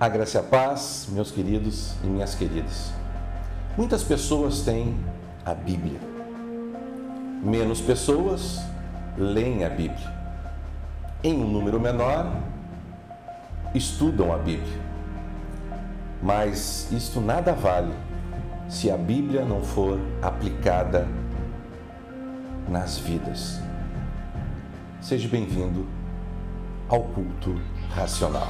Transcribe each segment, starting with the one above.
A graça e a paz, meus queridos e minhas queridas. Muitas pessoas têm a Bíblia. Menos pessoas leem a Bíblia. Em um número menor, estudam a Bíblia. Mas isto nada vale se a Bíblia não for aplicada nas vidas. Seja bem-vindo ao culto racional.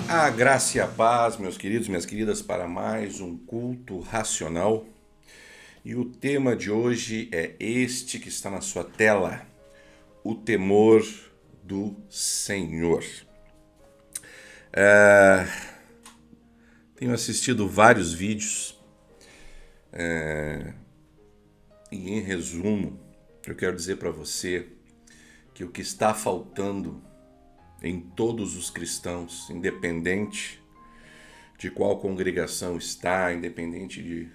A graça e a paz, meus queridos e minhas queridas, para mais um culto racional. E o tema de hoje é este que está na sua tela: o temor do Senhor. Tenho assistido vários vídeos e, em resumo, eu quero dizer para você que o que está faltando em todos os cristãos, independente de qual congregação está, independente de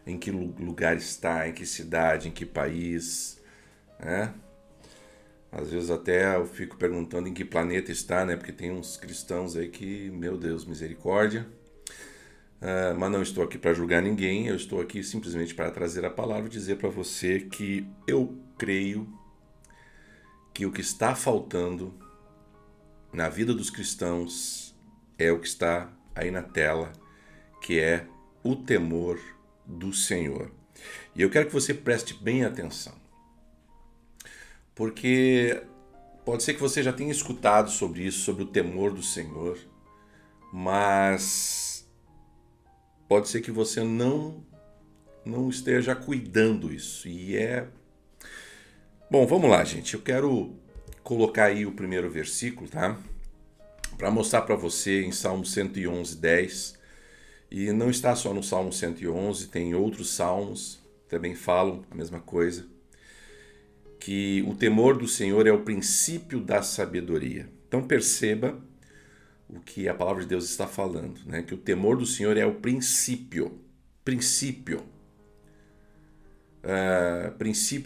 em que lugar está, em que cidade, em que país, né? Às vezes até eu fico perguntando em que planeta está, né? Porque tem uns cristãos aí que, meu Deus, misericórdia. Mas não estou aqui para julgar ninguém, eu estou aqui simplesmente para trazer a palavra e dizer para você que eu creio que o que está faltando na vida dos cristãos é o que está aí na tela, que é o temor do Senhor. E eu quero que você preste bem atenção, porque pode ser que você já tenha escutado sobre isso, sobre o temor do Senhor, mas pode ser que você não esteja cuidando isso. Bom, vamos lá, gente. Eu quero colocar aí o primeiro versículo, tá? Para mostrar para você em Salmo 111, 10. E não está só no Salmo 111, tem outros salmos que também falam a mesma coisa. Que o temor do Senhor é o princípio da sabedoria. Então perceba o que a palavra de Deus está falando, né? Que o temor do Senhor é o princípio. Princípio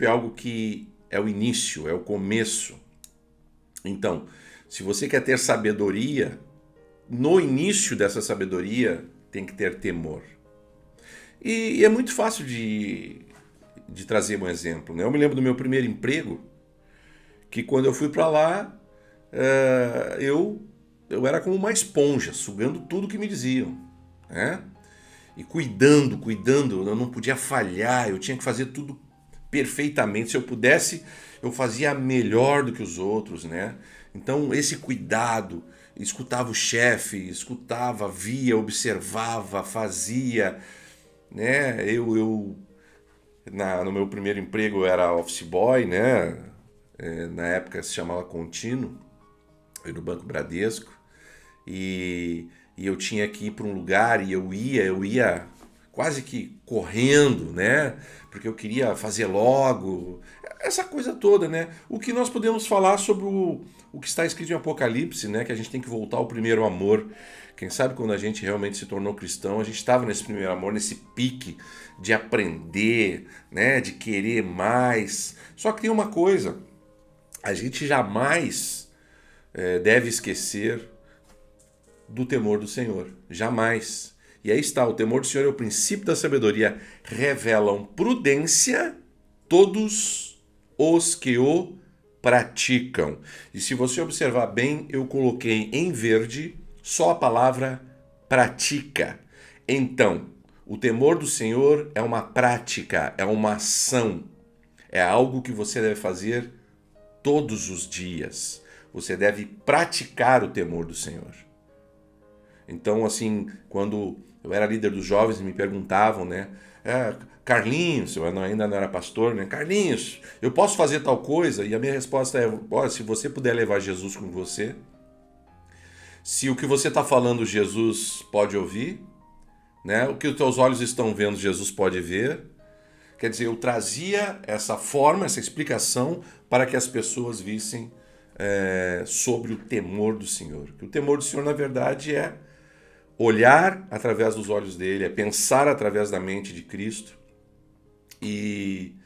é algo que é o início, é o começo. Então, se você quer ter sabedoria, no início dessa sabedoria tem que ter temor. E é muito fácil de trazer um exemplo, né? Eu me lembro do meu primeiro emprego, que quando eu fui para lá, eu era como uma esponja, sugando tudo que me diziam, né? E cuidando, eu não podia falhar, eu tinha que fazer tudo perfeitamente. Se eu pudesse, eu fazia melhor do que os outros, né? Então, esse cuidado, escutava o chefe, via, observava, fazia, né? No meu primeiro emprego eu era office boy, né? Na época se chamava contínuo, no Banco Bradesco, e eu tinha que ir para um lugar e eu ia quase que correndo, né? Porque eu queria fazer logo, essa coisa toda, né? O que nós podemos falar sobre o que está escrito em Apocalipse, né? Que a gente tem que voltar ao primeiro amor. Quem sabe quando a gente realmente se tornou cristão, a gente estava nesse primeiro amor, nesse pique de aprender, né? De querer mais. Só que tem uma coisa, a gente jamais deve esquecer do temor do Senhor. Jamais. E aí está, o temor do Senhor é o princípio da sabedoria. Revelam prudência todos os que o praticam. E se você observar bem, eu coloquei em verde só a palavra pratica. Então, o temor do Senhor é uma prática, é uma ação. É algo que você deve fazer todos os dias. Você deve praticar o temor do Senhor. Então, assim, quando eu era líder dos jovens e me perguntavam, né? Carlinhos, eu ainda não era pastor, né? Carlinhos, eu posso fazer tal coisa? E a minha resposta é, se você puder levar Jesus com você, se o que você está falando Jesus pode ouvir, né? O que os teus olhos estão vendo Jesus pode ver. Quer dizer, eu trazia essa forma, essa explicação para que as pessoas vissem sobre o temor do Senhor. Que o temor do Senhor, na verdade, é olhar através dos olhos dele, é pensar através da mente de Cristo e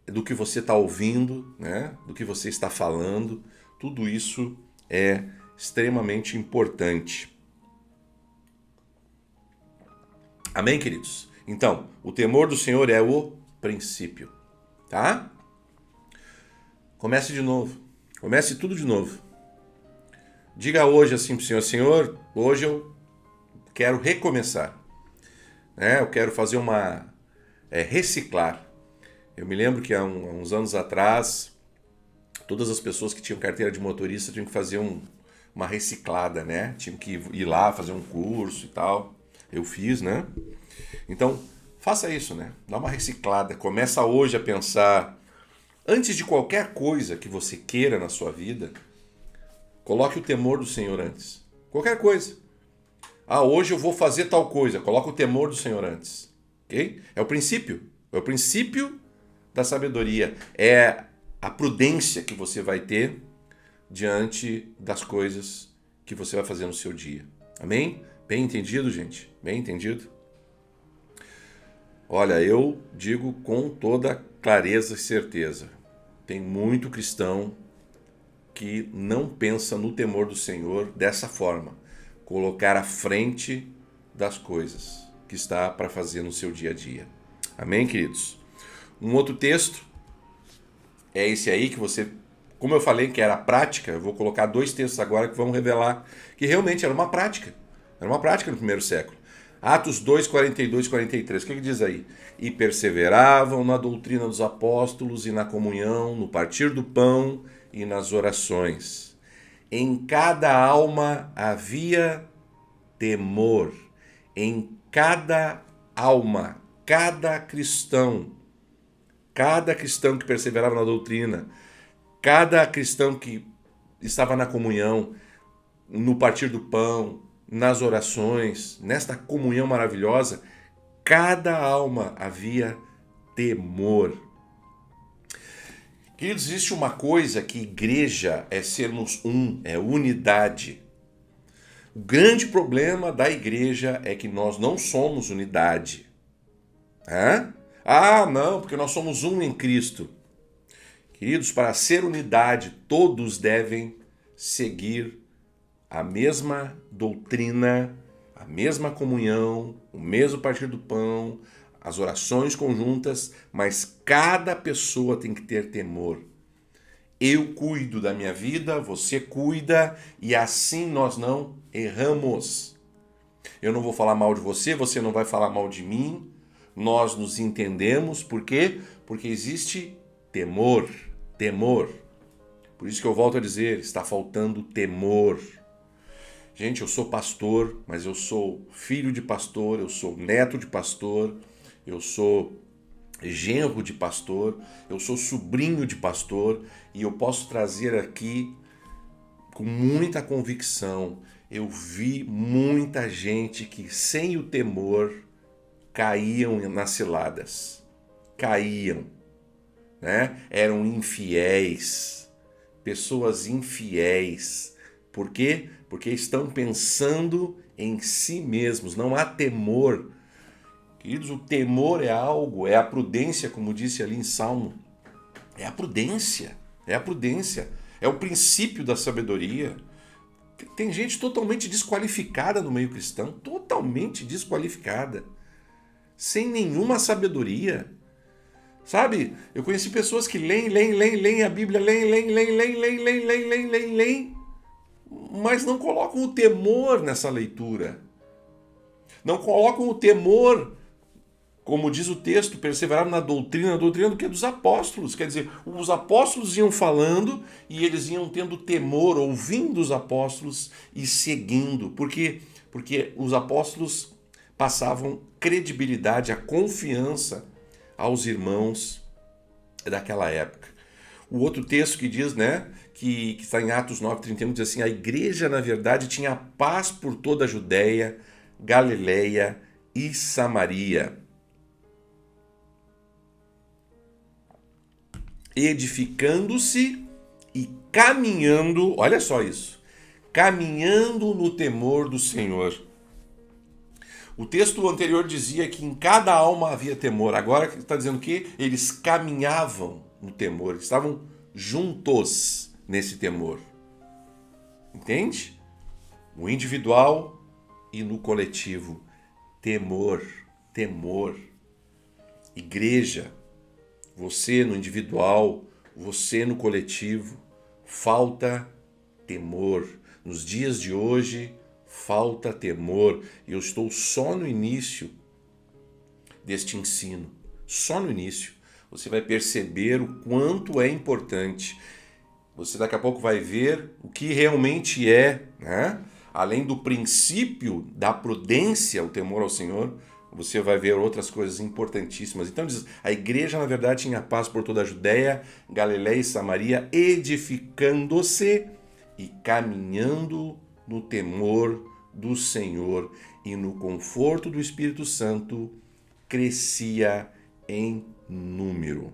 do que você está ouvindo, né? Do que você está falando. Tudo isso é extremamente importante. Amém, queridos? Então, o temor do Senhor é o princípio, tá? Comece de novo. Comece tudo de novo. Diga hoje assim para o Senhor: Senhor, hoje eu quero recomeçar. Né? Eu quero fazer reciclar. Eu me lembro que há uns anos atrás, todas as pessoas que tinham carteira de motorista tinham que fazer uma reciclada, né? Tinham que ir lá fazer um curso e tal. Eu fiz, né? Então, faça isso, né? Dá uma reciclada. Começa hoje a pensar, antes de qualquer coisa que você queira na sua vida, coloque o temor do Senhor antes. Qualquer coisa. Hoje eu vou fazer tal coisa. Coloca o temor do Senhor antes. Ok? É o princípio. É o princípio da sabedoria. É a prudência que você vai ter diante das coisas que você vai fazer no seu dia. Amém? Bem entendido, gente? Bem entendido? Olha, eu digo com toda clareza e certeza. Tem muito cristão que não pensa no temor do Senhor dessa forma. Colocar à frente das coisas que está para fazer no seu dia a dia. Amém, queridos? Um outro texto é esse aí que você, como eu falei que era prática, eu vou colocar 2 textos agora que vão revelar que realmente era uma prática. Era uma prática no primeiro século. Atos 2, 42 e 43. O que diz aí? E perseveravam na doutrina dos apóstolos e na comunhão, no partir do pão e nas orações. Em cada alma havia temor. Em cada alma, cada cristão que perseverava na doutrina, cada cristão que estava na comunhão, no partir do pão, nas orações, nesta comunhão maravilhosa, cada alma havia temor. Queridos, existe uma coisa que igreja é sermos é unidade. O grande problema da igreja é que nós não somos unidade. Não, porque nós somos um em Cristo. Queridos, para ser unidade, todos devem seguir a mesma doutrina, a mesma comunhão, o mesmo partir do pão, as orações conjuntas, mas cada pessoa tem que ter temor. Eu cuido da minha vida, você cuida, e assim nós não erramos. Eu não vou falar mal de você, você não vai falar mal de mim. Nós nos entendemos, por quê? Porque existe temor, temor. Por isso que eu volto a dizer, está faltando temor. Gente, eu sou pastor, mas eu sou filho de pastor, eu sou neto de pastor, eu sou genro de pastor, eu sou sobrinho de pastor, e eu posso trazer aqui com muita convicção, eu vi muita gente que sem o temor caíam nas ciladas, né? Eram infiéis, pessoas infiéis. Por quê? Porque estão pensando em si mesmos, não há temor. Queridos, o temor é algo, é a prudência, como disse ali em Salmo. É a prudência, é o princípio da sabedoria. Tem gente totalmente desqualificada no meio cristão, totalmente desqualificada, sem nenhuma sabedoria. Sabe, eu conheci pessoas que leem a Bíblia, leem, mas não colocam o temor nessa leitura. Não colocam o temor, como diz o texto, perseveraram na doutrina do que? Dos apóstolos. Quer dizer, os apóstolos iam falando e eles iam tendo temor, ouvindo os apóstolos e seguindo. Por quê? Porque os apóstolos passavam credibilidade, a confiança aos irmãos daquela época. O outro texto que diz, né, que está em Atos 9:31, diz assim: a igreja, na verdade, tinha paz por toda a Judéia, Galileia e Samaria, edificando-se e caminhando, olha só isso, caminhando no temor do Senhor. O texto anterior dizia que em cada alma havia temor. Agora está dizendo que eles caminhavam no temor, estavam juntos nesse temor. Entende? No individual e no coletivo. Temor, temor. Igreja, você no individual, você no coletivo, falta temor. Nos dias de hoje, falta temor. Eu estou só no início deste ensino. Só no início. Você vai perceber o quanto é importante. Você daqui a pouco vai ver o que realmente é, né? Além do princípio da prudência, o temor ao Senhor, você vai ver outras coisas importantíssimas. Então diz, a igreja na verdade tinha paz por toda a Judéia, Galiléia e Samaria, edificando-se e caminhando no temor do Senhor e no conforto do Espírito Santo, crescia em número.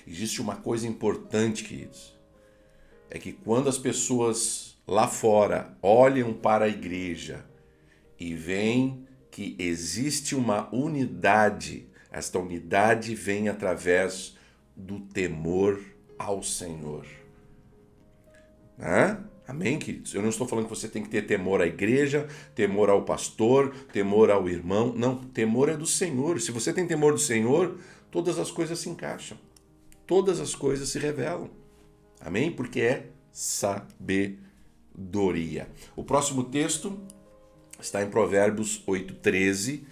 Existe uma coisa importante, queridos, é que quando as pessoas lá fora olham para a igreja e veem que existe uma unidade, esta unidade vem através do temor ao Senhor. Amém, queridos? Eu não estou falando que você tem que ter temor à igreja, temor ao pastor, temor ao irmão. Não, temor é do Senhor. Se você tem temor do Senhor, todas as coisas se encaixam. Todas as coisas se revelam. Amém? Porque é sabedoria. O próximo texto está em Provérbios 8:13.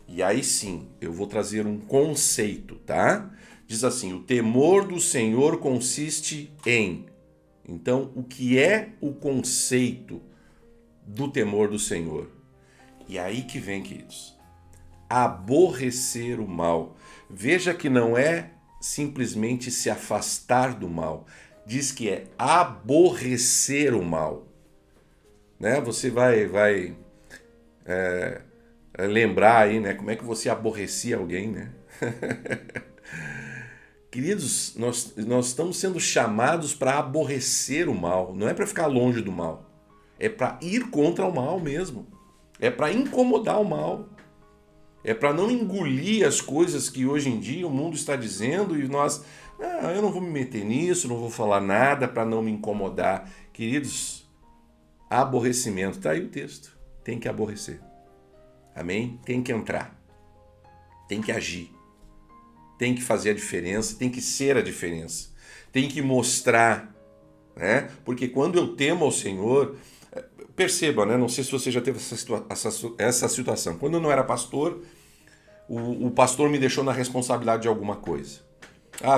E aí sim, eu vou trazer um conceito, tá? Diz assim, o temor do Senhor consiste em... Então, o que é o conceito do temor do Senhor? E aí que vem, queridos. Aborrecer o mal. Veja que não é simplesmente se afastar do mal. Diz que é aborrecer o mal. Né? Você vai lembrar aí, né? Como é que você aborrecia alguém, né? Queridos, nós estamos sendo chamados para aborrecer o mal. Não é para ficar longe do mal. É para ir contra o mal mesmo. É para incomodar o mal. É para não engolir as coisas que hoje em dia o mundo está dizendo e nós... eu não vou me meter nisso, não vou falar nada para não me incomodar. Queridos, aborrecimento. Está aí o texto. Tem que aborrecer. Amém? Tem que entrar. Tem que agir. Tem que fazer a diferença, tem que ser a diferença, tem que mostrar, né? Porque quando eu temo ao Senhor, perceba, né? Não sei se você já teve essa situação. Quando eu não era pastor, o pastor me deixou na responsabilidade de alguma coisa.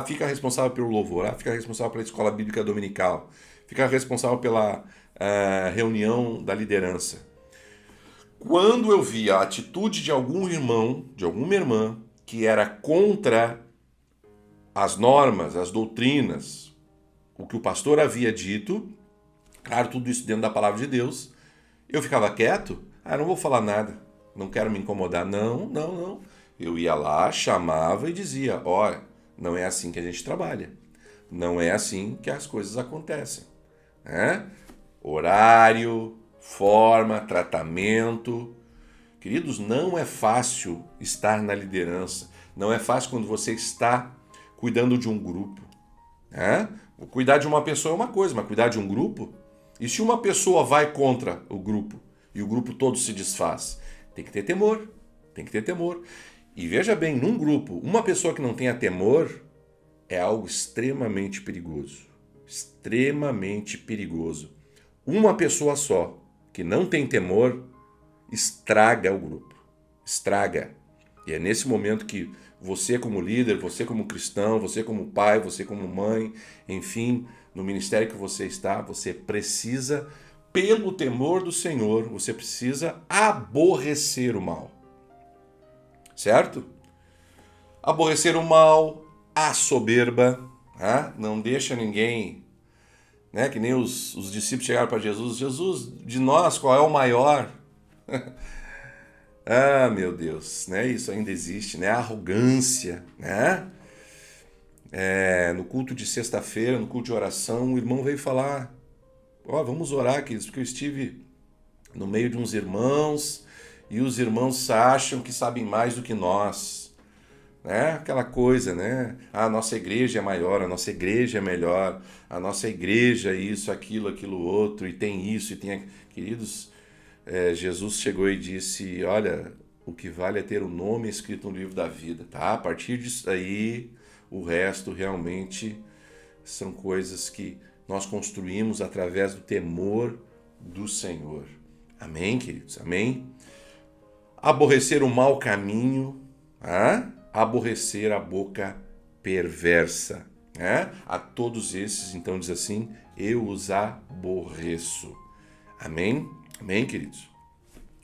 Fica responsável pelo louvor, fica responsável pela escola bíblica dominical, fica responsável pela reunião da liderança. Quando eu vi a atitude de algum irmão, de alguma irmã, que era contra as normas, as doutrinas, o que o pastor havia dito, claro, tudo isso dentro da palavra de Deus, eu ficava quieto, não vou falar nada, não quero me incomodar, não. Eu ia lá, chamava e dizia, olha, não é assim que a gente trabalha, não é assim que as coisas acontecem. Horário, forma, tratamento... Queridos, não é fácil estar na liderança. Não é fácil quando você está cuidando de um grupo. Cuidar de uma pessoa é uma coisa, mas cuidar de um grupo? E se uma pessoa vai contra o grupo e o grupo todo se desfaz? Tem que ter temor. Tem que ter temor. E veja bem, num grupo, uma pessoa que não tenha temor é algo extremamente perigoso. Extremamente perigoso. Uma pessoa só que não tem temor estraga o grupo, estraga. E é nesse momento que você como líder, você como cristão, você como pai, você como mãe, enfim, no ministério que você está, você precisa, pelo temor do Senhor, você precisa aborrecer o mal. Certo? Aborrecer o mal, a soberba, não deixa ninguém, né? Que nem os discípulos chegaram para Jesus, de nós, qual é o maior? Meu Deus, né? Isso ainda existe, né? A arrogância, né? No culto de sexta-feira, no culto de oração, o irmão veio falar, vamos orar, queridos, porque eu estive no meio de uns irmãos e os irmãos acham que sabem mais do que nós. Né? Aquela coisa, né? A nossa igreja é maior, a nossa igreja é melhor, a nossa igreja é isso, aquilo outro, e tem isso, e tem... Queridos, Jesus chegou e disse, olha, o que vale é ter o nome escrito no livro da vida, tá? A partir disso aí, o resto realmente são coisas que nós construímos através do temor do Senhor. Amém, queridos? Amém? Aborrecer o mau caminho, aborrecer a boca perversa. A todos esses, então diz assim, eu os aborreço. Amém? Amém, queridos?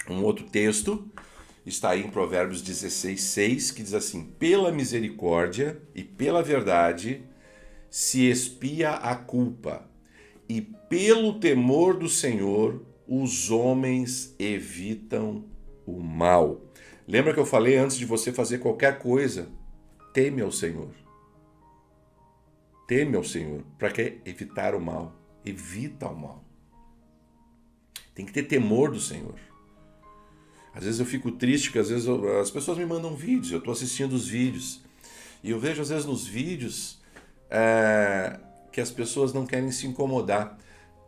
Um outro texto está aí em Provérbios 16:6, que diz assim, pela misericórdia e pela verdade se expia a culpa, e pelo temor do Senhor os homens evitam o mal. Lembra que eu falei antes de você fazer qualquer coisa, teme ao Senhor. Teme ao Senhor. Para que evitar o mal? Evita o mal. Tem que ter temor do Senhor. Às vezes eu fico triste, porque às vezes as pessoas me mandam vídeos, eu estou assistindo os vídeos, e eu vejo às vezes nos vídeos que as pessoas não querem se incomodar.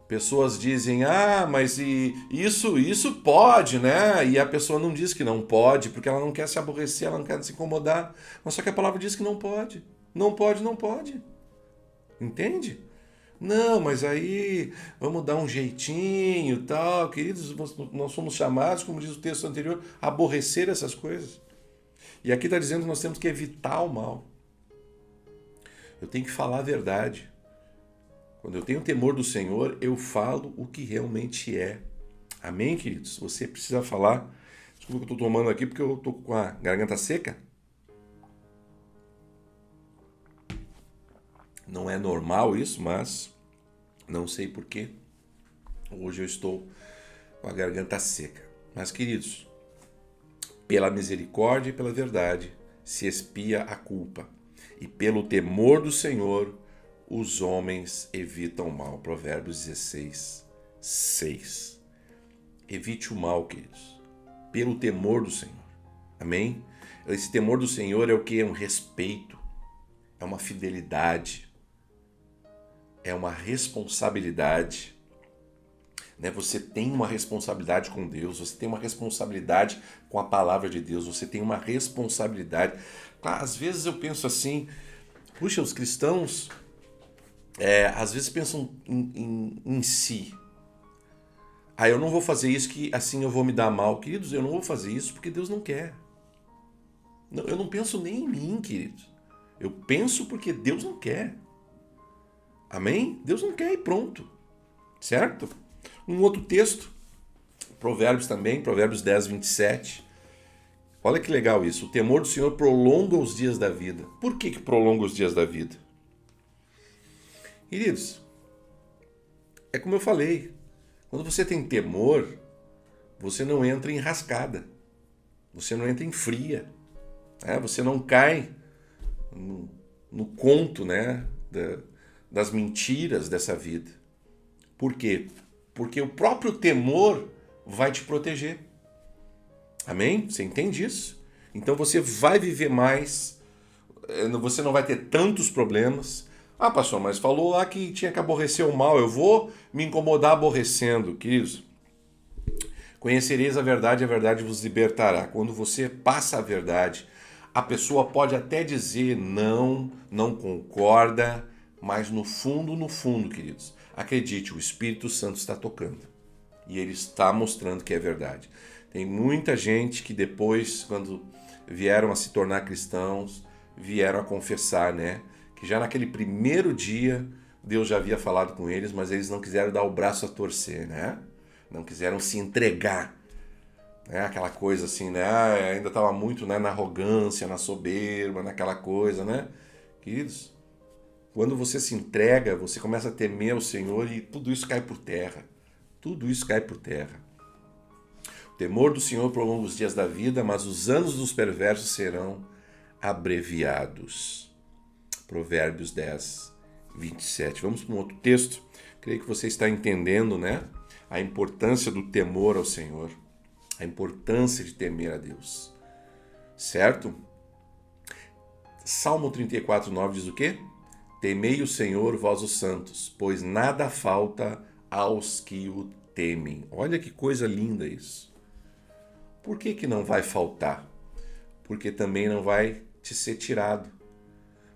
Pessoas dizem, mas isso pode, né? E a pessoa não diz que não pode, porque ela não quer se aborrecer, ela não quer se incomodar. Mas só que a palavra diz que não pode. Não pode, não pode. Entende? Não, mas aí vamos dar um jeitinho e tal. Queridos, nós somos chamados, como diz o texto anterior, a aborrecer essas coisas. E aqui está dizendo que nós temos que evitar o mal. Eu tenho que falar a verdade. Quando eu tenho temor do Senhor, eu falo o que realmente é. Amém, queridos? Você precisa falar. Desculpa que eu estou tomando aqui porque eu estou com a garganta seca. Não é normal isso, mas não sei porquê. Hoje eu estou com a garganta seca. Mas, queridos, pela misericórdia e pela verdade se expia a culpa. E pelo temor do Senhor, os homens evitam o mal. Provérbios 16:6. Evite o mal, queridos, pelo temor do Senhor. Amém? Esse temor do Senhor é o que? É um respeito, é uma fidelidade, é uma responsabilidade. Né? Você tem uma responsabilidade com Deus, você tem uma responsabilidade com a palavra de Deus, você tem uma responsabilidade. Às vezes eu penso assim, puxa, os cristãos às vezes pensam em si. Eu não vou fazer isso que assim eu vou me dar mal. Queridos, eu não vou fazer isso porque Deus não quer. Não, eu não penso nem em mim, queridos. Eu penso porque Deus não quer. Amém? Deus não quer e pronto. Certo? Um outro texto, Provérbios também, Provérbios 10:27. Olha que legal isso. O temor do Senhor prolonga os dias da vida. Por que prolonga os dias da vida? Queridos, é como eu falei. Quando você tem temor, você não entra em rascada. Você não entra em fria. Você não cai no conto, né, das mentiras dessa vida. Por quê? Porque o próprio temor vai te proteger. Amém? Você entende isso? Então você vai viver mais, você não vai ter tantos problemas. Pastor, mas falou lá que tinha que aborrecer o mal, eu vou me incomodar aborrecendo. Queridos, conhecereis a verdade vos libertará. Quando você passa a verdade, a pessoa pode até dizer não concorda, mas no fundo, queridos, acredite, o Espírito Santo está tocando. E ele está mostrando que é verdade. Tem muita gente que depois, quando vieram a se tornar cristãos, vieram a confessar, né? Que já naquele primeiro dia, Deus já havia falado com eles, mas eles não quiseram dar o braço a torcer, né? Não quiseram se entregar. Aquela coisa assim, né? Ainda estava muito, né, na arrogância, na soberba, naquela coisa, né? Queridos, quando você se entrega, você começa a temer o Senhor e tudo isso cai por terra. Tudo isso cai por terra. O temor do Senhor prolonga os dias da vida, mas os anos dos perversos serão abreviados. Provérbios 10:27. Vamos para um outro texto. Creio que você está entendendo, né, a importância do temor ao Senhor. A importância de temer a Deus. Certo? Salmo 34:9 diz o quê? Temei o Senhor, vós os santos, pois nada falta aos que o temem. Olha que coisa linda isso. Por que que não vai faltar? Porque também não vai te ser tirado.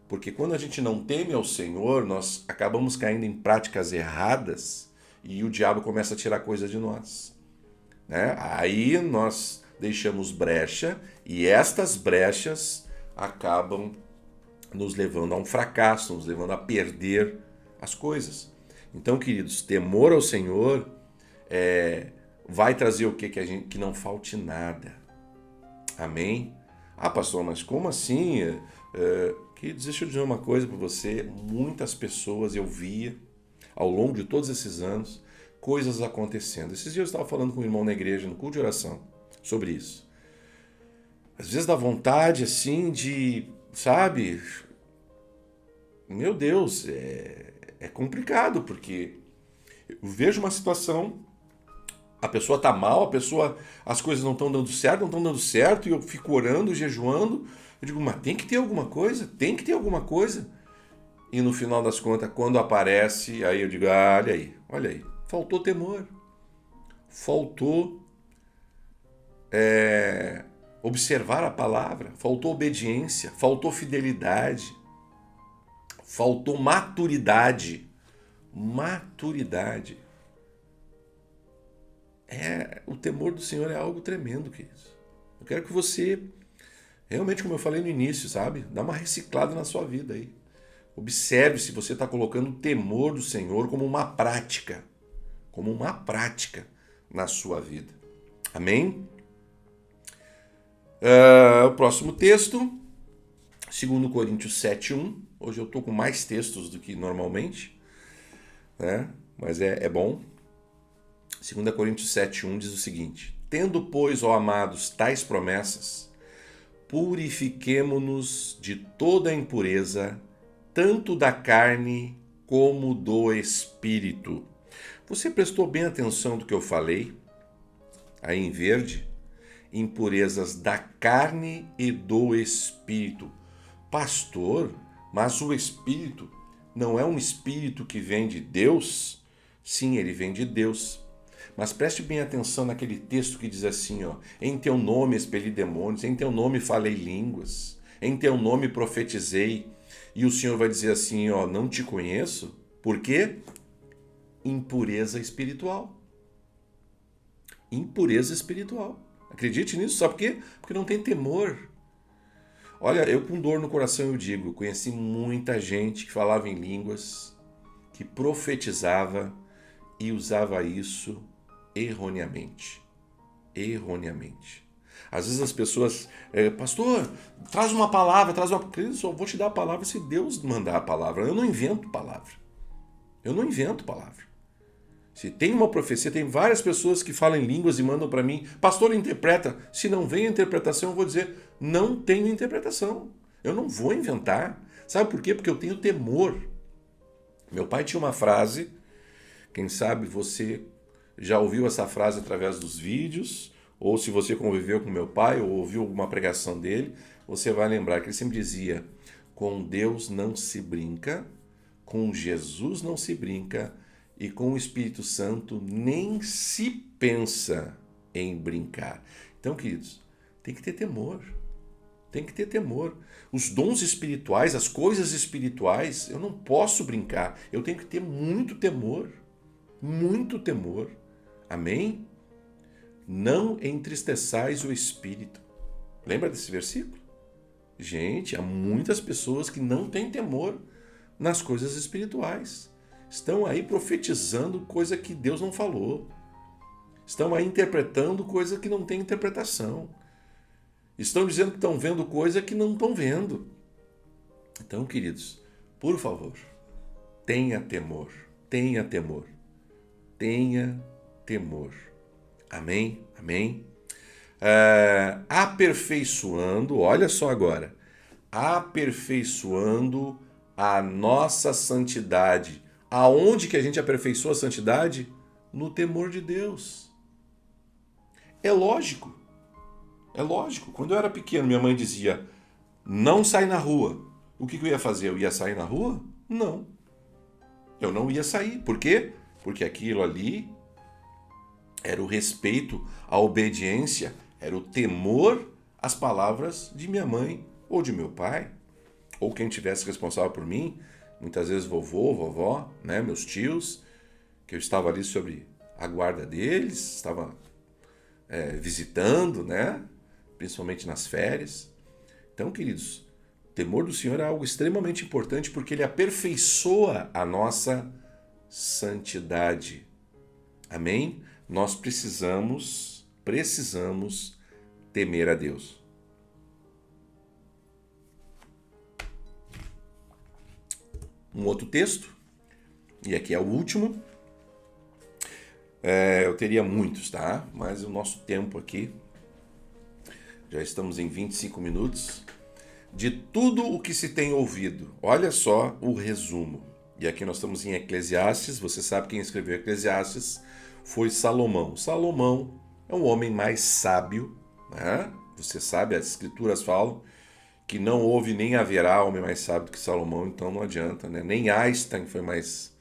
Porque quando a gente não teme ao Senhor, nós acabamos caindo em práticas erradas e o diabo começa a tirar coisa de nós. Né? Aí nós deixamos brecha e estas brechas acabam nos levando a um fracasso, nos levando a perder as coisas. Então, queridos, temor ao Senhor vai trazer o quê? Que não falte nada. Amém? Ah, pastor, mas como assim? Queridos, deixa eu dizer uma coisa para você. Muitas pessoas eu via, ao longo de todos esses anos, coisas acontecendo. Esses dias eu estava falando com um irmão na igreja, no culto de oração, sobre isso. Às vezes dá vontade, assim, de, sabe? Meu Deus, é complicado, porque eu vejo uma situação, a pessoa tá mal, as coisas não estão dando certo, e eu fico orando, jejuando, eu digo, mas tem que ter alguma coisa, E no final das contas, quando aparece, aí eu digo, olha aí, faltou temor, faltou observar a palavra, faltou obediência, faltou fidelidade, faltou maturidade. O temor do Senhor é algo tremendo, queridos. Eu quero que você, realmente, como eu falei no início, sabe? Dá uma reciclada na sua vida aí. Observe se você está colocando o temor do Senhor como uma prática na sua vida. Amém? O próximo texto, 2 Coríntios 7:1. Hoje eu estou com mais textos do que normalmente, né? Mas é bom. 2 Coríntios 7:1 diz o seguinte: tendo, pois, ó amados, tais promessas, purifiquemo-nos de toda a impureza, tanto da carne como do espírito. Você prestou bem atenção do que eu falei? Aí em verde, impurezas da carne e do espírito. Pastor, mas o espírito não é um espírito que vem de Deus? Sim, ele vem de Deus. Mas preste bem atenção naquele texto que diz assim, ó, em teu nome expeli demônios, em teu nome falei línguas, em teu nome profetizei. E o Senhor vai dizer assim, ó, não te conheço. Por quê? Impureza espiritual. Impureza espiritual. Acredite nisso, sabe por quê? Porque não tem temor. Olha, eu com dor no coração eu digo, conheci muita gente que falava em línguas, que profetizava e usava isso erroneamente. Às vezes as pessoas, pastor, traz uma palavra, Eu só vou te dar a palavra se Deus mandar a palavra. Eu não invento palavra. Se tem uma profecia, tem várias pessoas que falam em línguas e mandam para mim, pastor, interpreta. Se não vem a interpretação, eu vou dizer, não tenho interpretação. Eu não vou inventar. Sabe por quê? Porque eu tenho temor. Meu pai tinha uma frase, quem sabe você já ouviu essa frase através dos vídeos, ou se você conviveu com meu pai, ou ouviu alguma pregação dele, você vai lembrar que ele sempre dizia, com Deus não se brinca, com Jesus não se brinca, e com o Espírito Santo nem se pensa em brincar. Então, queridos, tem que ter temor. Os dons espirituais, as coisas espirituais, eu não posso brincar. Eu tenho que ter muito temor. Amém? Não entristeçais o Espírito. Lembra desse versículo? Gente, há muitas pessoas que não têm temor nas coisas espirituais. Estão aí profetizando coisa que Deus não falou. Estão aí interpretando coisa que não tem interpretação. Estão dizendo que estão vendo coisa que não estão vendo. Então, queridos, por favor, tenha temor. Amém? Aperfeiçoando, olha só agora, aperfeiçoando a nossa santidade. Aonde que a gente aperfeiçoa a santidade? No temor de Deus. É lógico. É lógico. Quando eu era pequeno, minha mãe dizia, não sai na rua. O que eu ia fazer? Eu ia sair na rua? Não. Eu não ia sair. Por quê? Porque aquilo ali era o respeito, a obediência, era o temor às palavras de minha mãe ou de meu pai, ou quem tivesse responsável por mim, muitas vezes vovô, vovó, né, meus tios, que eu estava ali sobre a guarda deles, estava visitando, né, principalmente nas férias. Então, queridos, o temor do Senhor é algo extremamente importante porque ele aperfeiçoa a nossa santidade. Amém? Nós precisamos temer a Deus. Um outro texto, e aqui é o último. Eu teria muitos, tá? Mas o nosso tempo aqui, já estamos em 25 minutos. De tudo o que se tem ouvido, olha só o resumo. E aqui nós estamos em Eclesiastes, você sabe quem escreveu Eclesiastes foi Salomão. Salomão é um homem mais sábio, né? Você sabe, as escrituras falam que não houve nem haverá homem mais sábio do que Salomão, então não adianta, né? Nem Einstein foi mais,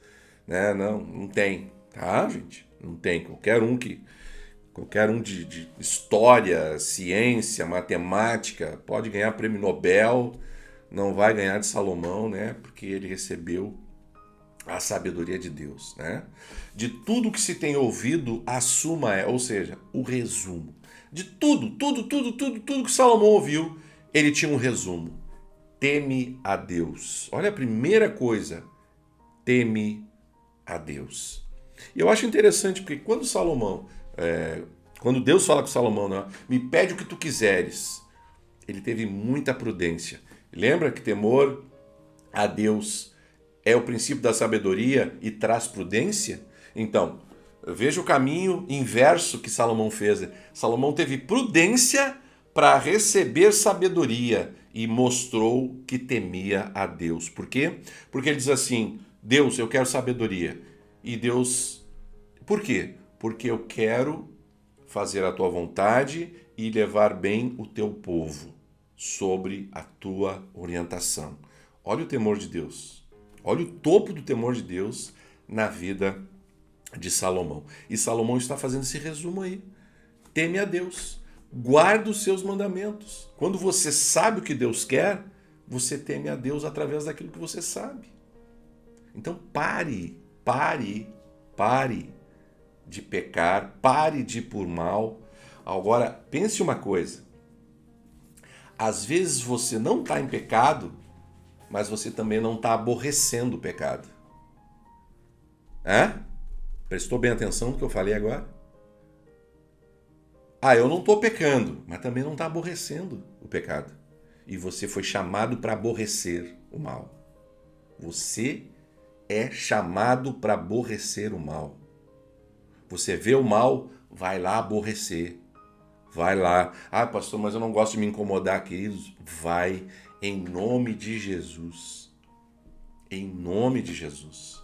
né? Não tem, tá, gente? Não tem. Qualquer um de história, ciência, matemática pode ganhar prêmio Nobel, não vai ganhar de Salomão, né? Porque ele recebeu a sabedoria de Deus, né? De tudo que se tem ouvido, a suma ou seja, o resumo. De tudo que Salomão ouviu, ele tinha um resumo. Teme a Deus. Olha a primeira coisa, teme a Deus. E eu acho interessante porque quando Deus fala com Salomão, né, me pede o que tu quiseres, ele teve muita prudência. Lembra que temor a Deus é o princípio da sabedoria e traz prudência? Então, veja o caminho inverso que Salomão fez. Salomão teve prudência para receber sabedoria e mostrou que temia a Deus. Por quê? Porque ele diz assim, Deus, eu quero sabedoria. E Deus, por quê? Porque eu quero fazer a tua vontade e levar bem o teu povo sobre a tua orientação. Olha o temor de Deus. Olha o topo do temor de Deus na vida de Salomão. E Salomão está fazendo esse resumo aí. Teme a Deus. Guarda os seus mandamentos. Quando você sabe o que Deus quer, você teme a Deus através daquilo que você sabe. Então pare de pecar, pare de ir por mal. Agora, pense uma coisa. Às vezes você não está em pecado, mas você também não está aborrecendo o pecado. Prestou bem atenção no que eu falei agora? Eu não estou pecando, mas também não está aborrecendo o pecado. E você foi chamado para aborrecer o mal. Você é chamado para aborrecer o mal. Você vê o mal, vai lá aborrecer. Vai lá. Pastor, mas eu não gosto de me incomodar, queridos. Vai em nome de Jesus. Em nome de Jesus.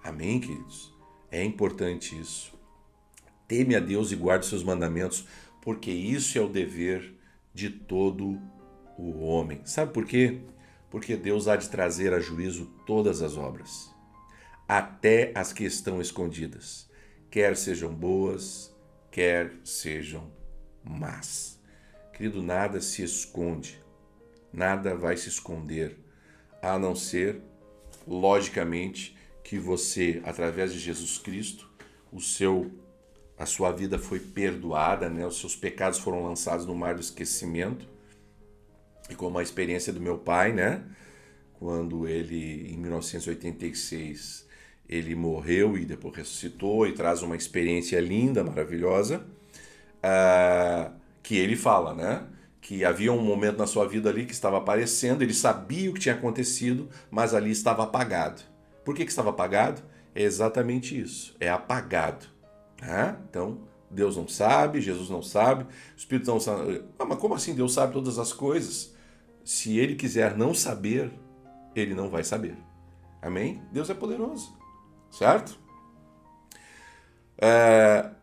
Amém, queridos? É importante isso. Teme a Deus e guarde seus mandamentos, porque isso é o dever de todo o homem. Sabe por quê? Porque Deus há de trazer a juízo todas as obras, até as que estão escondidas, quer sejam boas, quer sejam más. Querido, nada se esconde, nada vai se esconder, a não ser, logicamente, que você, através de Jesus Cristo, a sua vida foi perdoada, né? Os seus pecados foram lançados no mar do esquecimento. E como a experiência do meu pai, né? Quando ele, em 1986, ele morreu e depois ressuscitou e traz uma experiência linda, maravilhosa, que ele fala, né? Que havia um momento na sua vida ali que estava aparecendo, ele sabia o que tinha acontecido, mas ali estava apagado. Por que estava apagado? É exatamente isso, é apagado. Então, Deus não sabe, Jesus não sabe, o Espírito não sabe. Mas como assim Deus sabe todas as coisas? Se ele quiser não saber, ele não vai saber. Amém? Deus é poderoso, certo?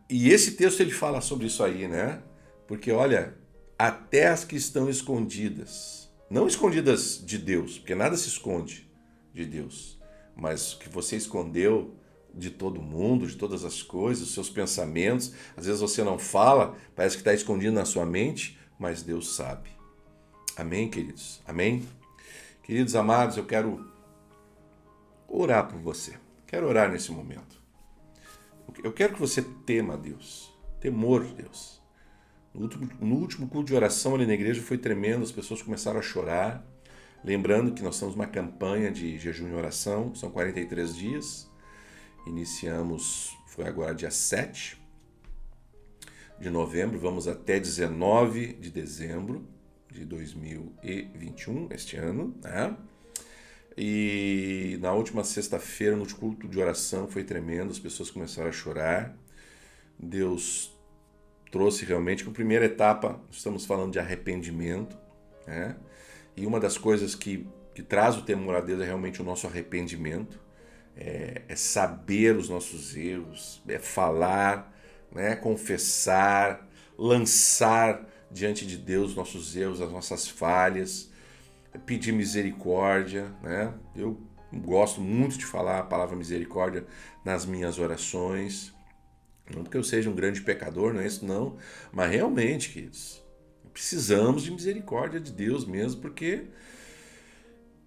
E esse texto ele fala sobre isso aí, né? Porque olha, até as que estão escondidas, não escondidas de Deus, porque nada se esconde de Deus, mas que você escondeu de todo mundo, de todas as coisas, os seus pensamentos, às vezes você não fala, parece que está escondido na sua mente, mas Deus sabe. Amém, queridos? Amém? Queridos amados, eu quero orar por você. Quero orar nesse momento. Eu quero que você tema a Deus, temor de Deus. No último culto de oração ali na igreja foi tremendo, as pessoas começaram a chorar, lembrando que nós estamos numa campanha de jejum e oração, são 43 dias, iniciamos, foi agora dia 7 de novembro, vamos até 19 de dezembro de 2021, este ano, né? E na última sexta-feira, no culto de oração, foi tremendo, as pessoas começaram a chorar. Deus trouxe realmente, que a primeira etapa, estamos falando de arrependimento, né? E uma das coisas que traz o temor a Deus é realmente o nosso arrependimento, é saber os nossos erros, é falar, né? Confessar, lançar diante de Deus os nossos erros, as nossas falhas, pedir misericórdia, né? Eu gosto muito de falar a palavra misericórdia nas minhas orações, não porque eu seja um grande pecador, não é isso não, mas realmente, queridos, precisamos de misericórdia de Deus mesmo, porque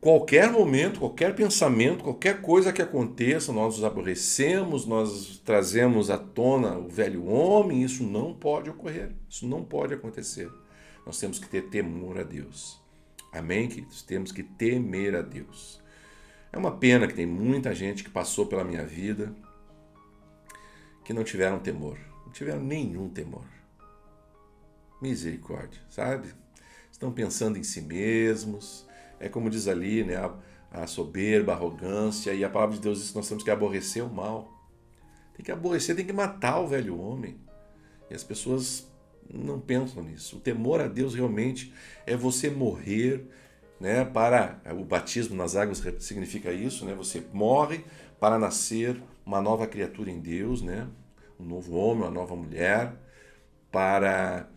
qualquer momento, qualquer pensamento, qualquer coisa que aconteça, nós nos aborrecemos, nós trazemos à tona o velho homem, isso não pode ocorrer, isso não pode acontecer. Nós temos que ter temor a Deus. Amém, queridos? Temos que temer a Deus. É uma pena que tem muita gente que passou pela minha vida que não tiveram temor, não tiveram nenhum temor. Misericórdia, sabe? Estão pensando em si mesmos, é como diz ali, né? A soberba, a arrogância, e a palavra de Deus diz que nós temos que aborrecer o mal. Tem que aborrecer, tem que matar o velho homem. E as pessoas não pensam nisso. O temor a Deus realmente é você morrer, né, para o batismo nas águas significa isso, né? Você morre para nascer uma nova criatura em Deus, né? Um novo homem, uma nova mulher, para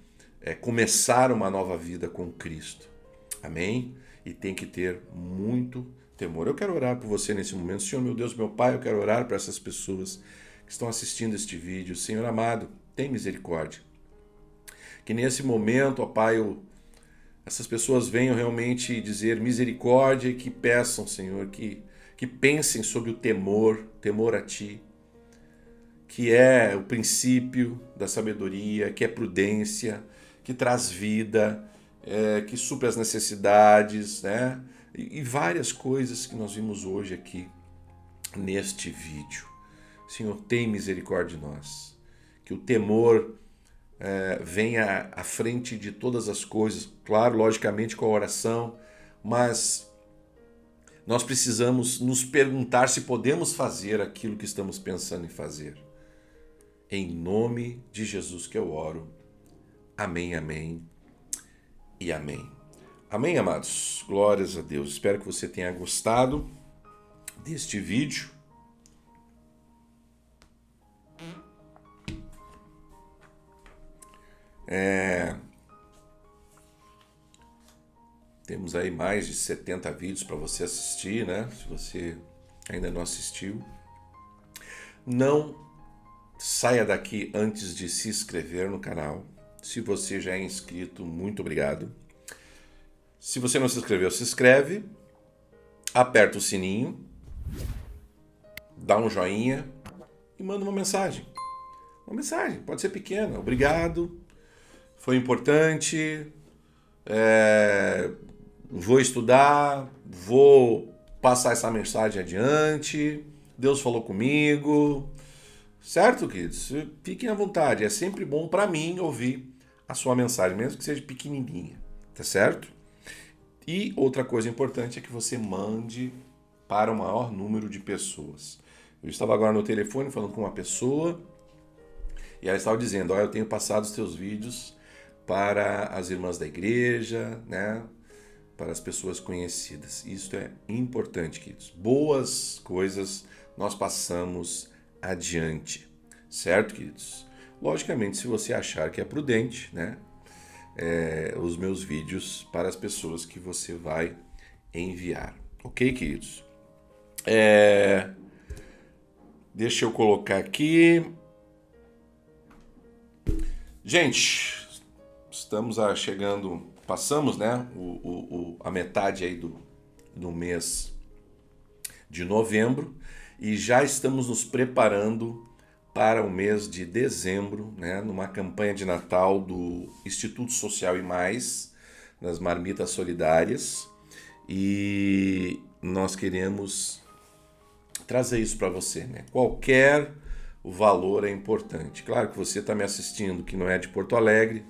começar uma nova vida com Cristo. Amém? E tem que ter muito temor. Eu quero orar por você nesse momento. Senhor, meu Deus, meu Pai, eu quero orar para essas pessoas que estão assistindo este vídeo. Senhor amado, tem misericórdia. Que nesse momento, ó Pai, essas pessoas venham realmente dizer misericórdia e que peçam, Senhor, que pensem sobre o temor a Ti, que é o princípio da sabedoria, que é prudência, que traz vida, que supre as necessidades, né? E várias coisas que nós vimos hoje aqui neste vídeo. Senhor, tem misericórdia de nós. Que o temor venha à frente de todas as coisas, claro, logicamente com a oração, mas nós precisamos nos perguntar se podemos fazer aquilo que estamos pensando em fazer. Em nome de Jesus que eu oro. Amém, amém e amém. Amém, amados? Glórias a Deus. Espero que você tenha gostado deste vídeo. Temos aí mais de 70 vídeos para você assistir, né? Se você ainda não assistiu. Não saia daqui antes de se inscrever no canal. Se você já é inscrito, muito obrigado. Se você não se inscreveu, se inscreve. Aperta o sininho. Dá um joinha e manda uma mensagem. Uma mensagem, pode ser pequena. Obrigado. Foi importante. Vou estudar. Vou passar essa mensagem adiante. Deus falou comigo. Certo, queridos? Fiquem à vontade. É sempre bom para mim ouvir a sua mensagem, mesmo que seja pequenininha. Tá certo? E outra coisa importante é que você mande para o maior número de pessoas. Eu estava agora no telefone falando com uma pessoa e ela estava dizendo, eu tenho passado os teus vídeos para as irmãs da igreja, né? Para as pessoas conhecidas. Isso é importante, queridos. Boas coisas nós passamos adiante. Certo, queridos? logicamente, se você achar que é prudente, né, os meus vídeos para as pessoas que você vai enviar. Ok, queridos? Deixa eu colocar aqui. Gente, estamos chegando, passamos, né, a metade aí do mês de novembro e já estamos nos preparando para o mês de dezembro, né, numa campanha de Natal do Instituto Social e Mais, das Marmitas Solidárias, e nós queremos trazer isso para você, né? Qualquer valor é importante. Claro que você está me assistindo que não é de Porto Alegre,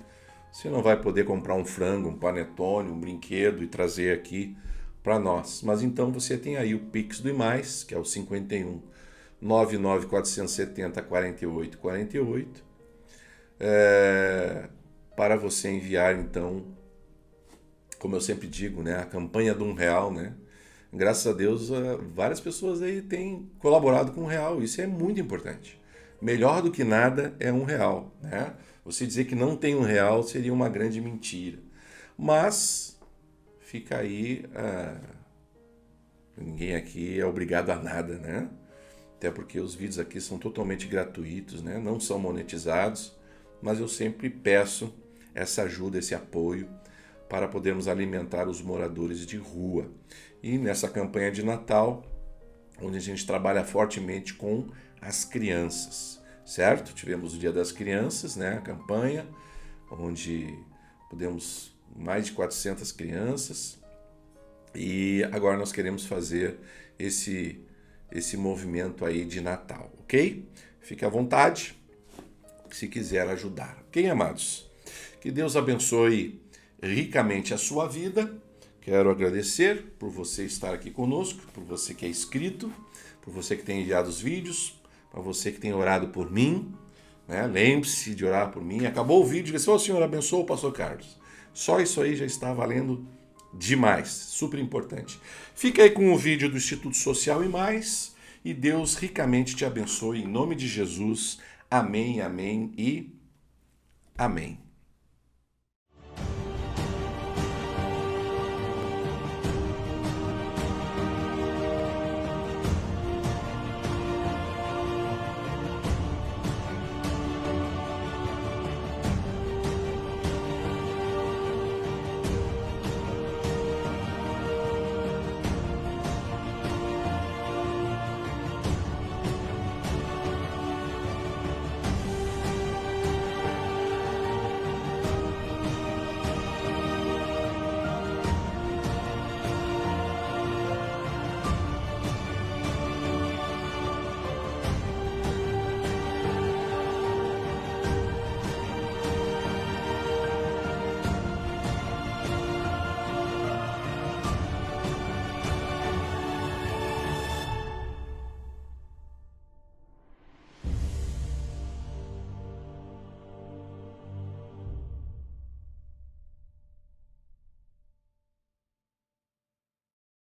você não vai poder comprar um frango, um panetone, um brinquedo e trazer aqui para nós. Mas então você tem aí o Pix do IMAIS, que é o 51 99470 4848, para você enviar, então, como eu sempre digo, né, a campanha de R$1, né? Graças a Deus, várias pessoas aí têm colaborado com R$1. Isso é muito importante. Melhor do que nada é R$1, né? Você dizer que não tem R$1 seria uma grande mentira. Mas fica aí, ninguém aqui é obrigado a nada, né? Até porque os vídeos aqui são totalmente gratuitos, né? Não são monetizados, mas eu sempre peço essa ajuda, esse apoio para podermos alimentar os moradores de rua. E nessa campanha de Natal, onde a gente trabalha fortemente com as crianças, certo? Tivemos o Dia das Crianças, né? A campanha, onde pudemos mais de 400 crianças, e agora nós queremos fazer esse movimento aí de Natal, ok? Fique à vontade, se quiser ajudar, ok, amados? Que Deus abençoe ricamente a sua vida. Quero agradecer por você estar aqui conosco, por você que é inscrito, por você que tem enviado os vídeos, para você que tem orado por mim, né? Lembre-se de orar por mim. Acabou o vídeo, disse: "Ô Senhor, abençoa o pastor Carlos". Só isso aí já está valendo demais, super importante. Fica aí com o vídeo do Instituto Social e Mais, e Deus ricamente te abençoe em nome de Jesus. Amém, amém e amém.